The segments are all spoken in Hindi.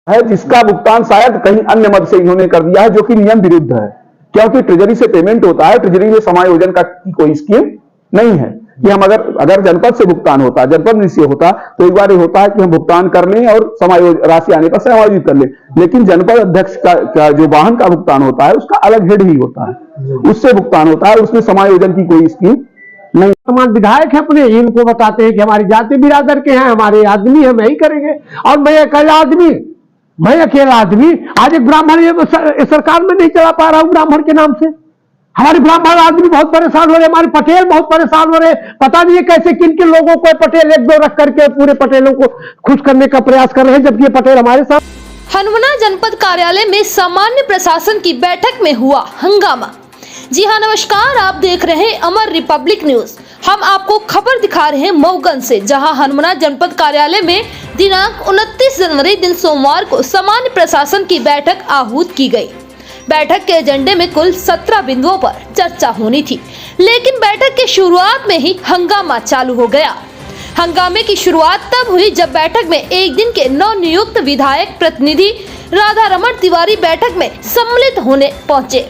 है, जिसका भुगतान शायद कहीं अन्य मद से इन्होंने कर दिया है, जो कि नियम विरुद्ध है, क्योंकि ट्रेजरी से पेमेंट होता है। ट्रेजरी में समायोजन का कोई स्कीम नहीं है कि हम अगर जनपद से भुगतान होता, जनपद से होता तो एक बार ये होता है कि हम भुगतान कर लें और समायोजन राशि आने पर समायोजित कर लें, लेकिन जनपद अध्यक्ष का जो वाहन का भुगतान होता है उसका अलग हेड ही होता है, उससे भुगतान होता है, उसमें समायोजन की कोई स्कीम नहीं। तमाम विधायक है अपने इनको बताते हैं कि हमारी जाति बिरादर के हैं, हमारे आदमी हम यही करेंगे, और मैं अकेला आदमी आज एक ब्राह्मण सरकार में नहीं चला पा रहा हूं ब्राह्मण के नाम से। हमारे ब्राह्मण आदमी बहुत परेशान हो रहे, हमारे पटेल बहुत परेशान हो रहे, पता नहीं है कैसे किन किन लोगों को पटेल एक दो रख करके पूरे पटेलों को खुश करने का प्रयास कर रहे हैं, जबकि ये पटेल हमारे साथ। हनुमाना जनपद कार्यालय में सामान्य प्रशासन की बैठक में हुआ हंगामा। जी हाँ, नमस्कार, आप देख रहे हैं अमर रिपब्लिक न्यूज। हम आपको खबर दिखा रहे हैं मऊगन से, जहां हनुमाना जनपद कार्यालय में दिनांक 29 जनवरी दिन सोमवार को सामान्य प्रशासन की बैठक आहूत की गई। बैठक के एजेंडे में कुल 17 बिंदुओं पर चर्चा होनी थी, लेकिन बैठक के शुरुआत में ही हंगामा चालू हो गया। हंगामे की शुरुआत तब हुई जब बैठक में एक दिन के नवनियुक्त विधायक प्रतिनिधि राधा रमण तिवारी बैठक में सम्मिलित होने पहुंचे।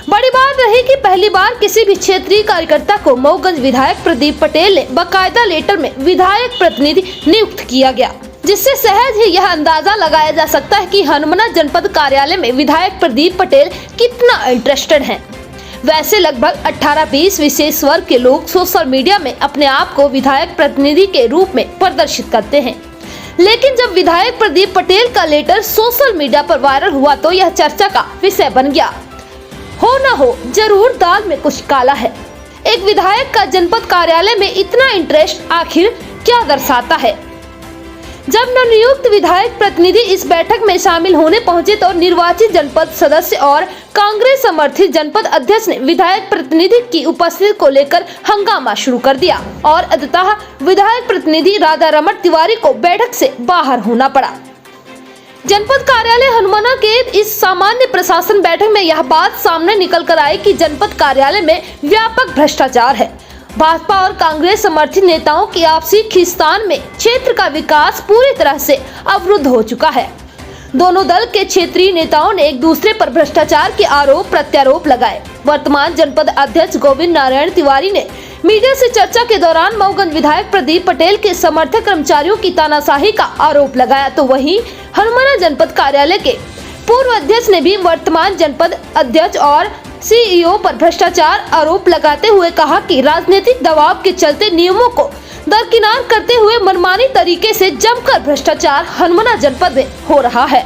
बड़ी बात रही कि पहली बार किसी भी क्षेत्रीय कार्यकर्ता को मऊगंज विधायक प्रदीप पटेल ने बाकायदा लेटर में विधायक प्रतिनिधि नियुक्त किया गया, जिससे सहज ही यह अंदाजा लगाया जा सकता है कि हनुमाना जनपद कार्यालय में विधायक प्रदीप पटेल कितना इंटरेस्टेड हैं। वैसे लगभग 18-20 विशेष वर्ग के लोग सोशल मीडिया में अपने आप को विधायक प्रतिनिधि के रूप में प्रदर्शित करते हैं, लेकिन जब विधायक प्रदीप पटेल का लेटर सोशल मीडिया पर वायरल हुआ तो यह चर्चा का विषय बन गया। हो न हो, जरूर दाल में कुछ काला है। एक विधायक का जनपद कार्यालय में इतना इंटरेस्ट आखिर क्या दर्शाता है? जब नवनियुक्त विधायक प्रतिनिधि इस बैठक में शामिल होने पहुंचे तो निर्वाचित जनपद सदस्य और कांग्रेस समर्थित जनपद अध्यक्ष ने विधायक प्रतिनिधि की उपस्थिति को लेकर हंगामा शुरू कर दिया और अंततः विधायक प्रतिनिधि राधा रमण तिवारी को बैठक से बाहर होना पड़ा। जनपद कार्यालय हनुमाना के इस सामान्य प्रशासन बैठक में यह बात सामने निकल कर आई कि जनपद कार्यालय में व्यापक भ्रष्टाचार है। भाजपा और कांग्रेस समर्थित नेताओं की आपसी खींचतान में क्षेत्र का विकास पूरी तरह से अवरुद्ध हो चुका है। दोनों दल के क्षेत्रीय नेताओं ने एक दूसरे पर भ्रष्टाचार के आरोप प्रत्यारोप लगाए। वर्तमान जनपद अध्यक्ष गोविंद नारायण तिवारी ने मीडिया से चर्चा के दौरान मऊगंज विधायक प्रदीप पटेल के समर्थक कर्मचारियों की तानाशाही का आरोप लगाया, तो वहीं हनुमाना जनपद कार्यालय के पूर्व अध्यक्ष ने भी वर्तमान जनपद अध्यक्ष और सीईओ पर भ्रष्टाचार आरोप लगाते हुए कहा कि राजनीतिक दबाव के चलते नियमों को दरकिनार करते हुए मनमानी तरीके से जमकर भ्रष्टाचार हनुमाना जनपद में हो रहा है।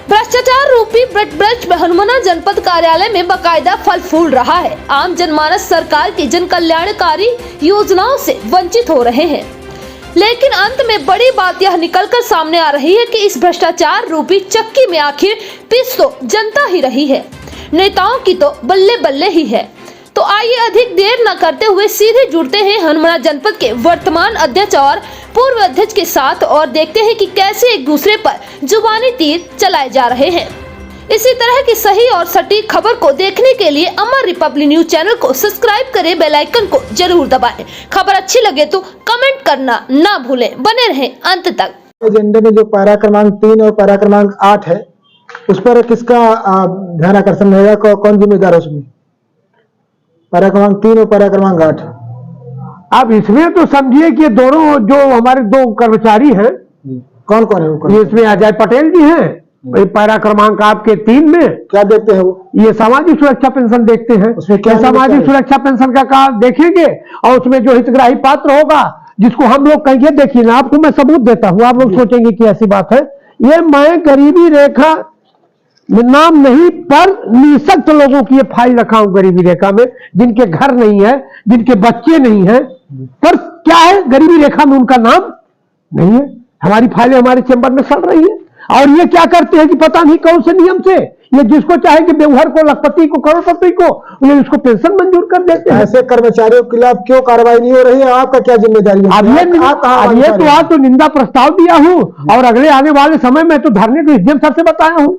भ्रष्टाचार रूपी ब्रज हनुमाना जनपद कार्यालय में बाकायदा फल फूल रहा है। आम जनमानस सरकार की जन कल्याणकारी योजनाओं से वंचित हो रहे हैं, लेकिन अंत में बड़ी बात यह निकलकर सामने आ रही है कि इस भ्रष्टाचार रूपी चक्की में आखिर पिस तो जनता ही रही है, नेताओं की तो बल्ले बल्ले ही है। तो आइए अधिक देर न करते हुए सीधे जुड़ते हैं हनुमाना जनपद के वर्तमान अध्यक्ष और पूर्व अध्यक्ष के साथ और देखते हैं कि कैसे एक दूसरे पर जुबानी तीर चलाए जा रहे हैं। इसी तरह की सही और सटीक खबर को देखने के लिए अमर रिपब्लिक न्यूज चैनल को सब्सक्राइब करें, बेल आइकन को जरूर दबाएं। खबर अच्छी लगे तो कमेंट करना ना भूलें, बने रहें अंत तक। एजेंडे में जो पैरा क्रमांक 3 और पैरा क्रमांक 8 है, उस पर किसका ध्यान आकर्षण रहेगा, कौन जिम्मेदार है उसमें? पैरा क्रमांक 3 और पैरा क्रमांक 8। अब इसमें तो समझिए कि दोनों जो हमारे दो कर्मचारी हैं, कौन कौन है वो? इसमें अजय पटेल जी हैं, पैरा क्रमांक आपके 3 में क्या देखते हैं वो? ये सामाजिक सुरक्षा पेंशन देखते हैं। उसमें क्या सामाजिक सुरक्षा पेंशन का कार्ड देखेंगे और उसमें जो हितग्राही पात्र होगा, जिसको हम लोग कहेंगे, देखिए ना आपको मैं सबूत देता हूँ, आप लोग सोचेंगे कि ऐसी बात है। ये मैं गरीबी रेखा नाम नहीं पर निःशक्त लोगों की ये फाइल रखा हूं गरीबी रेखा में, जिनके घर नहीं है, जिनके बच्चे नहीं है, पर क्या है गरीबी रेखा में उनका नाम नहीं है। हमारी फाइलें हमारे चैम्बर में चल रही है और ये क्या करते हैं कि पता नहीं कौन से नियम से ये जिसको चाहे कि बेघर को, लखपति को, करोड़पति को, ये उसको पेंशन मंजूर कर देते हैं। ऐसे कर्मचारियों के खिलाफ क्यों कार्रवाई नहीं हो रही है? आपका क्या जिम्मेदारी है? अब आज तो निंदा प्रस्ताव दिया हूं और अगले आने वाले समय में तो धरने को एसडीएम सर से बताया हूं।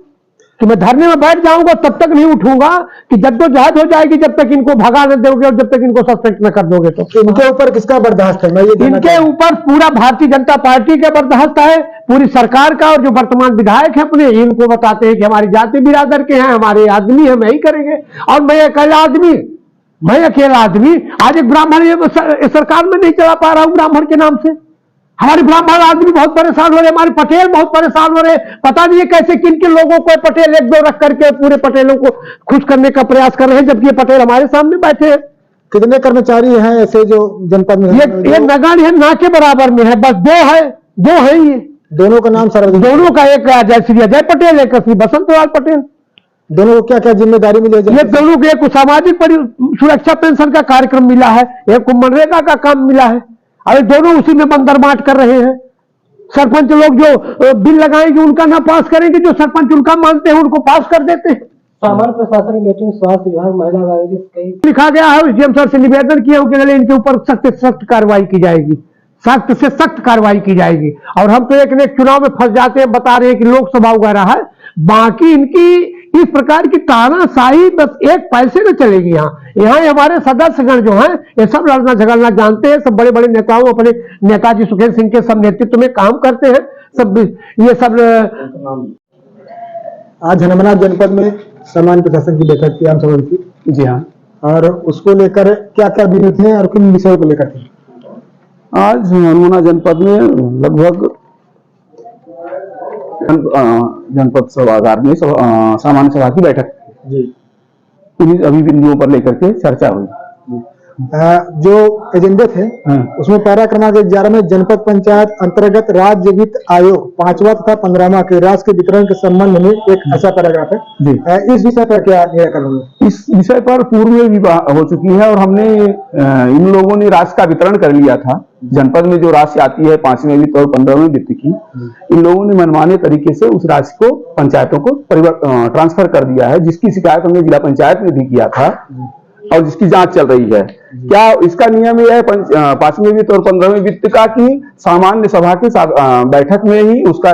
कि मैं धरने में बैठ जाऊंगा तब तक नहीं उठूंगा कि जद्दोजहद हो जाएगी जब तक इनको भगा न दोगे और जब तक इनको सस्पेंड न कर दोगे। तो इनके ऊपर किसका बर्दाश्त है? मैं ये जानना इनके चाहता हूं। ऊपर पूरा भारतीय जनता पार्टी का बर्दाश्त है, पूरी सरकार का, और जो वर्तमान विधायक है अपने इनको बताते हैं कि हमारी जाति बिरादर के हैं, हमारे आदमी हम यही करेंगे। और मैं अकेला आदमी आज एक ब्राह्मण ये सरकार में नहीं चला पा रहा हूं ब्राह्मण के नाम से। हमारे ब्राह्मण आदमी बहुत परेशान हो रहे, हमारे पटेल बहुत परेशान हो रहे। पता नहीं है कैसे किन किन लोगों को पटेल एक दो रख करके पूरे पटेलों को खुश करने का प्रयास कर रहे हैं, जबकि ये पटेल हमारे सामने बैठे हैं। कितने कर्मचारी हैं ऐसे जो जनपद में? ये नगण्य है, ना के बराबर में है, बस दो है ये। दोनों का नाम सार्वजनिक? दोनों का, एक जय श्री अजय पटेल, एक श्री बसंतलाल पटेल। दोनों को क्या क्या जिम्मेदारी मिली है? ये दोनों को एक सामाजिक सुरक्षा पेंशन का कार्यक्रम मिला है, एक को मनरेगा का काम मिला है। अरे दोनों उसी में बंदरमाट कर रहे हैं। सरपंच लोग जो बिल लगाएंगे उनका ना पास करेंगे, जो सरपंच उनका मानते हैं उनको पास कर देते हैं। सामान्य प्रशासन मीटिंग स्वास्थ्य विभाग महिला विभाग लिखा गया है, डीएम सर से निवेदन किया कि अगले इनके ऊपर सख्त से सख्त कार्रवाई की जाएगी, सख्त से सख्त कार्रवाई की जाएगी। और हम तो एक न एक चुनाव में फंस जाते हैं, बता रहे हैं कि लोकसभा वगैरह है, बाकी इनकी इस प्रकार की तानाशाही बस एक पैसे में चलेगी। यहाँ हमारे सदस्यगण जो हैं ये सब लड़ना झगड़ना जानते हैं, सब बड़े बड़े नेताओं, अपने नेताजी सुखदेव सिंह के सब नेतृत्व में काम करते हैं सब। ये सब आज हनुमाना जनपद में सामान्य प्रशासन की बैठक थी, आम सभा की। जी हाँ। और उसको लेकर क्या क्या विरोध थे और किन विषयों को लेकर थे? आज हनुमाना जनपद में लगभग जनपद सभागार में सामान्य सभा की बैठक जी। इन्हीं सभी बिंदुओं पर लेकर के चर्चा हुई। जो एजेंडे थे उसमें पैरा क्रमांक 11 में जनपद पंचायत अंतर्गत राज्य वित्त आयोग 5वां तथा 15वां के राशि के वितरण के संबंध में एक ऐसा पैराग्राफ है जी। इस विषय पर क्या निराकरण हुआ? इस विषय पर पूर्व में भी हो चुकी है और हमने इन लोगों ने राशि का वितरण कर लिया था। जनपद में जो राशि आती है 5वें वित्त और 15वें वित्त की, इन लोगों ने मनमाने तरीके से उस राशि को पंचायतों को ट्रांसफर कर दिया है, जिसकी शिकायत हमने जिला पंचायत में भी किया था और जिसकी जांच चल रही है। क्या इसका नियम यह है 5वें वित्त और 15वें वित्त का कि सामान्य सभा की बैठक में ही उसका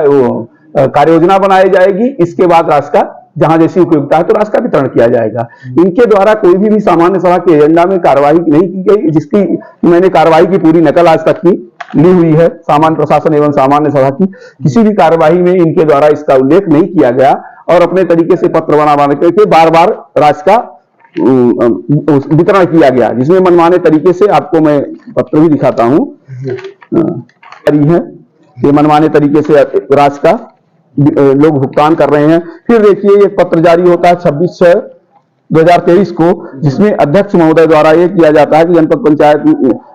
कार्य योजना बनाई जाएगी, इसके बाद राशि का जहां जैसी उपयोगिता है तो राशि का वितरण किया जाएगा। इनके द्वारा कोई भी सामान्य सभा के एजेंडा में कार्रवाई नहीं की गई, जिसकी मैंने कार्रवाई की पूरी नकल आज तक की ली हुई है। सामान्य प्रशासन एवं सामान्य सभा की किसी भी कार्यवाही में इनके द्वारा इसका उल्लेख नहीं किया गया और अपने तरीके से पत्र बना करके बार बार राशि का वितरण किया गया, जिसमें मनमाने तरीके से आपको मैं पत्र भी दिखाता हूं है। ये मनमाने तरीके से राशि का लोग भुगतान कर रहे हैं। फिर देखिए एक पत्र जारी होता है 26/6/2023 को, जिसमें अध्यक्ष महोदय द्वारा ये किया जाता है कि जनपद पंचायत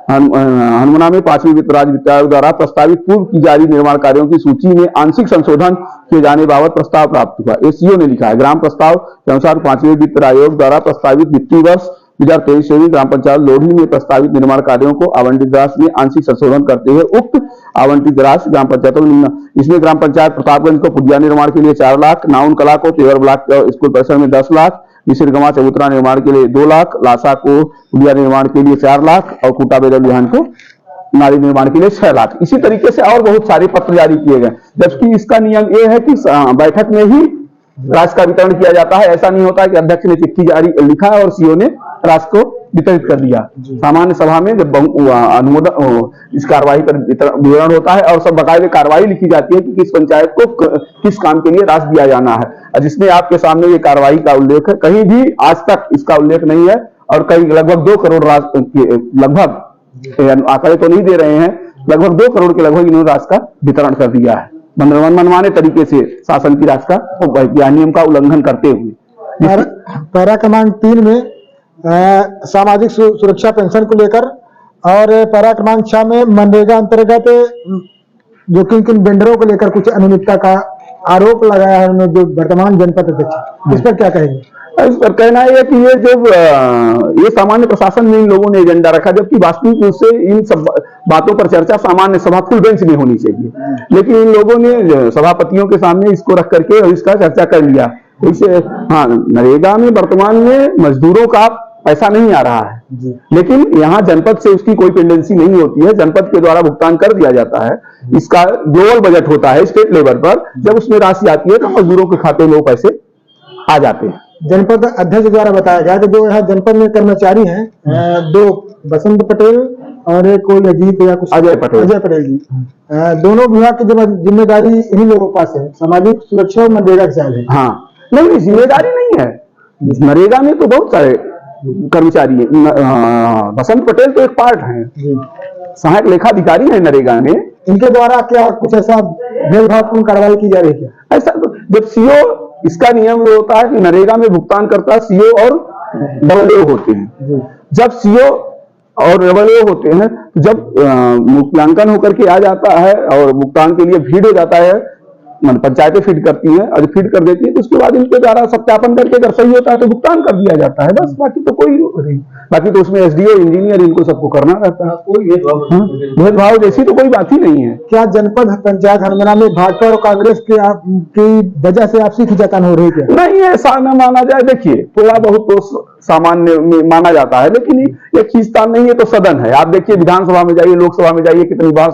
हनुमाना में 5वीं वित्त राज्य वित्त आयोग द्वारा प्रस्तावित पूर्व की जारी निर्माण कार्यों की सूची में आंशिक संशोधन किए जाने बाबत प्रस्ताव प्राप्त हुआ। एसीओ ने लिखा है, ग्राम प्रस्ताव के अनुसार 5वें वित्त आयोग द्वारा प्रस्तावित वित्तीय वर्ष 2023 में ग्राम पंचायत लोढ़ी में प्रस्तावित निर्माण कार्यों को आवंटित राशि में आंशिक संशोधन करते हुए उक्त आवंटित राशि ग्राम पंचायतों में इसमें ग्राम पंचायत प्रतापगंज को पुलिया निर्माण के लिए 4 लाख, नाउन कला को तेवर ब्लॉक स्कूल परिसर में 10 लाख, मिश्रगमा चबूतरा निर्माण के लिए 2 लाख, लासा को पुलिया निर्माण के लिए 4 लाख और खूटा बेदल बिहान को नाली निर्माण के लिए 6 लाख। इसी तरीके से और बहुत सारे पत्र जारी किए गए, जबकि इसका नियम यह है कि बैठक में ही राशि का वितरण किया जाता है। ऐसा नहीं होता है कि अध्यक्ष ने चिट्ठी जारी लिखा और सीओ ने राशि को वितरित कर दिया। सामान्य सभा में जब अनुमोदन इस कार्रवाई पर विवरण होता है और सब बकायदे कार्रवाई लिखी जाती है कि किस पंचायत को किस काम के लिए राशि दिया जाना है, जिसमें आपके सामने ये कार्रवाई का उल्लेख है। कहीं भी आज तक इसका उल्लेख नहीं है और कई लगभग 2 करोड़ लगभग आंकड़े तो नहीं दे रहे हैं, लगभग 2 करोड़ के लगभग इन्होंने राशि का वितरण कर दिया है मनमाने तरीके से शासन की राशि का नियम का उल्लंघन करते हुए। पैरा क्रमांक 3 में सामाजिक सुरक्षा पेंशन को लेकर और पैरा क्रमांक 6 में मनरेगा अंतर्गत जो किन वेंडरों को लेकर कुछ अनियमितता का आरोप लगाया है उन्होंने, जो वर्तमान जनपद अध्यक्ष, इस पर क्या कहेंगे? इस पर कहना है कि ये जब ये सामान्य प्रशासन में इन लोगों ने एजेंडा रखा, जबकि वास्तविक रूप से इन सब बातों पर चर्चा सामान्य सभा फुल बेंच में होनी चाहिए, लेकिन इन लोगों ने सभापतियों के सामने इसको रख करके इसका चर्चा कर लिया। इसे नरेगा में वर्तमान में मजदूरों का पैसा नहीं आ रहा है, लेकिन यहाँ जनपद से उसकी कोई पेंडेंसी नहीं होती है, जनपद के द्वारा भुगतान कर दिया जाता है। इसका ग्लोबल बजट होता है स्टेट लेवल पर, जब उसमें राशि आती है तो मजदूरों के खाते में वो पैसे आ जाते हैं। जनपद अध्यक्ष द्वारा बताया गया कि जो यहाँ जनपद में कर्मचारी हैं, दो बसंत पटेल और एक कोई अजीत या कुछ अजय पटेल जी, दोनों विभाग की जिम्मेदारी इन्हीं लोगों के पास है, सामाजिक सुरक्षा और मनरेगा के साथ है। हाँ, नहीं जिम्मेदारी नहीं है, नरेगा में तो बहुत सारे कर्मचारी है। बसंत पटेल तो एक पार्ट है, सहायक लेखाधिकारी है नरेगा में। इनके द्वारा क्या कुछ ऐसा भेदभावपूर्ण कार्रवाई की जा रही है? ऐसा तो जब सीओ, इसका नियम ये होता है कि नरेगा में भुगतान करता सीओ और डबल ए होते हैं। जब सीओ और डबल ए होते हैं, जब मूल्यांकन होकर के आ जाता है और भुगतान के लिए फीड हो जाता है, पंचायतें फीड करती हैं और फीड कर देती है, तो उसके बाद इनके द्वारा सत्यापन करके अगर सही होता है तो भुगतान कर दिया जाता है, बस। बाकी तो कोई नहीं, बाकी तो उसमें एसडीओ इंजीनियर इनको सबको करना रहता है। कोई भेदभाव जैसी तो कोई बात ही नहीं है। क्या जनपद पंचायत हरमना में भाजपा और कांग्रेस की वजह से आपसी खिंचातान हो रही है? नहीं, ऐसा न माना जाए। देखिए, थोड़ा बहुत तो सामान्य माना जाता है, लेकिन ये खींचतान नहीं है। तो सदन है, आप देखिए विधानसभा में जाइए, लोकसभा में जाइए, कितनी बार